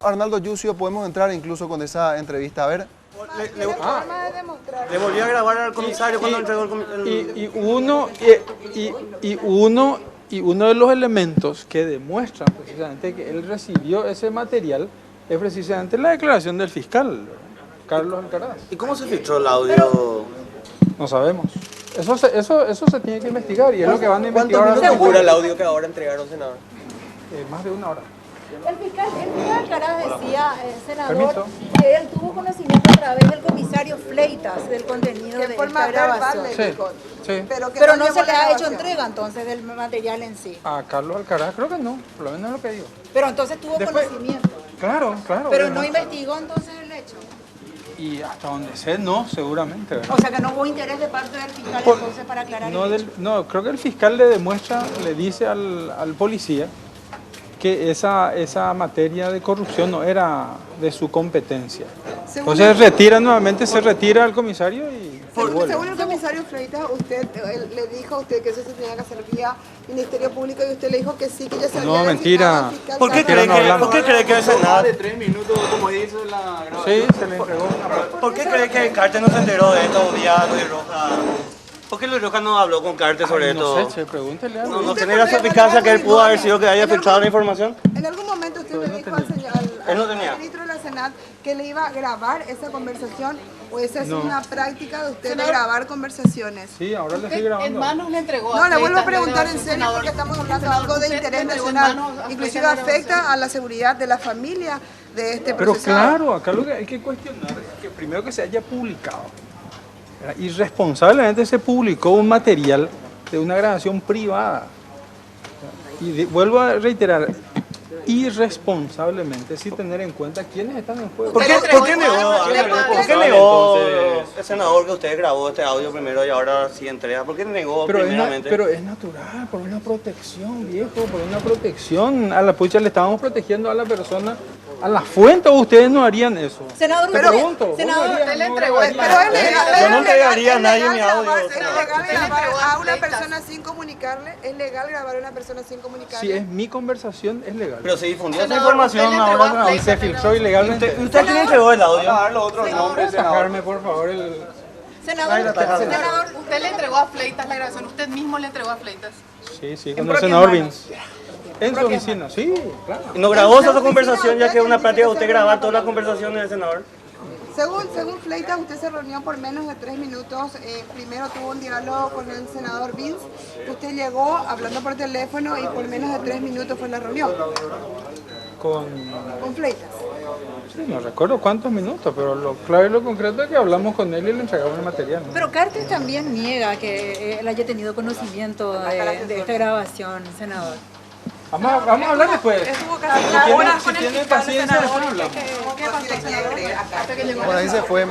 Arnaldo Yucio, podemos entrar incluso con esa entrevista. A ver. Le volvió a grabar al comisario cuando entregó y uno de los elementos que demuestran precisamente que él recibió ese material es precisamente la declaración del fiscal, Carlos Alcaraz. ¿Y cómo se filtró el audio? No sabemos. Eso se tiene que investigar y es lo que van a investigar. ¿Cuántos minutos dura el audio que ahora entregaron, senador? Más de una hora. El fiscal Alcaraz decía, senador, Permiso. que él tuvo conocimiento a través del comisario Fleitas del contenido de esta grabación. Sí. Pero no se le ha hecho entrega entonces del material en sí. A Carlos Alcaraz creo que no, por lo menos es lo que digo. Pero entonces tuvo Después- conocimiento. Claro. Pero no investigó entonces el hecho. Y hasta donde sé, no, seguramente, ¿verdad? O sea que no hubo interés de parte del fiscal entonces para aclarar el hecho. No, creo que el fiscal le dice al policía que esa materia de corrupción no era de su competencia. Entonces se retira el comisario y Según el comisario Freitas, usted le dijo a usted que eso se tenía que hacer vía Ministerio Público y usted le dijo que sí, que ya se había No, mentira. designado al fiscal ¿Por qué Carlos. cree no hablamos. que el Senado? De 3 minutos, como dice la grabación. sí, se le entregó una parte. ¿Por qué cree que Carte no se enteró de esto vía Luis Roja? ¿Por qué Luis Roja no habló con Carte sobre esto? No sé, pregúntele a No, él. no genera suspicacia que él pudo haber sido que haya filtrado la información. En algún momento usted le dijo Él no al tenía. ministro de la Senat que le iba a grabar esa conversación o esa es No. una práctica de usted de grabar conversaciones. Sí, ahora le estoy En grabando. manos le entregó No, le vuelvo a Fleitas la preguntar en grabación, serio senador. porque estamos hablando de Senador, algo de ¿usted interés entregó en nacional. manos a Inclusive Fleitas la afecta grabación? a la seguridad de la familia de este Pero procesado. claro, acá lo que hay que cuestionar es que primero que se haya publicado. ¿Verdad? Irresponsablemente se publicó un material de una grabación privada. Y vuelvo a reiterar, irresponsablemente, sin tener en cuenta quiénes están en juego. ¿Por qué negó el senador que usted grabó este audio primero y ahora sí entrega? ¿Por qué negó primeramente? Pero es natural, por una protección, viejo, por una protección. A la pucha le estábamos protegiendo a la persona, a la fuente, o ustedes no harían eso. Senador, Te pregunto, ¿vos senador, no harías? usted le No entregó grabarías. Pero es legal, Yo no entregaría a nadie mi audio. Es legal grabar a una Fleitas. persona sin comunicarle. Es legal grabar a una persona sin comunicarle. Si es mi conversación, es legal. Pero se difundió esa Senador, información usted le entregó ahora. a Y se filtró ilegalmente. ¿Usted quién entregó el audio? Vamos a dar los otros nombres, senador. Sacarme, por favor, el... Senador, usted le entregó a Fleitas la grabación, usted mismo le entregó a Fleitas. Sí, con el senador Vins. En su oficina, sí, claro. ¿Y no grabó esa conversación ya que es una práctica de usted grabar todas las conversaciones del senador? Según Fleitas, usted se reunió por menos de 3 minutos. Primero tuvo un diálogo con el senador Vins. Usted llegó hablando por teléfono y por menos de 3 minutos fue la reunión Con... con Fleitas. Sí, no recuerdo cuántos minutos, pero lo clave y lo concreto es que hablamos con él y le entregamos el material, ¿no? pero Cartes también niega que él haya tenido conocimiento de esta grabación, senador. Vamos a hablar después. Si tiene paciencia, después hablamos. ¿Qué pasó, senador? Por ahí se fue.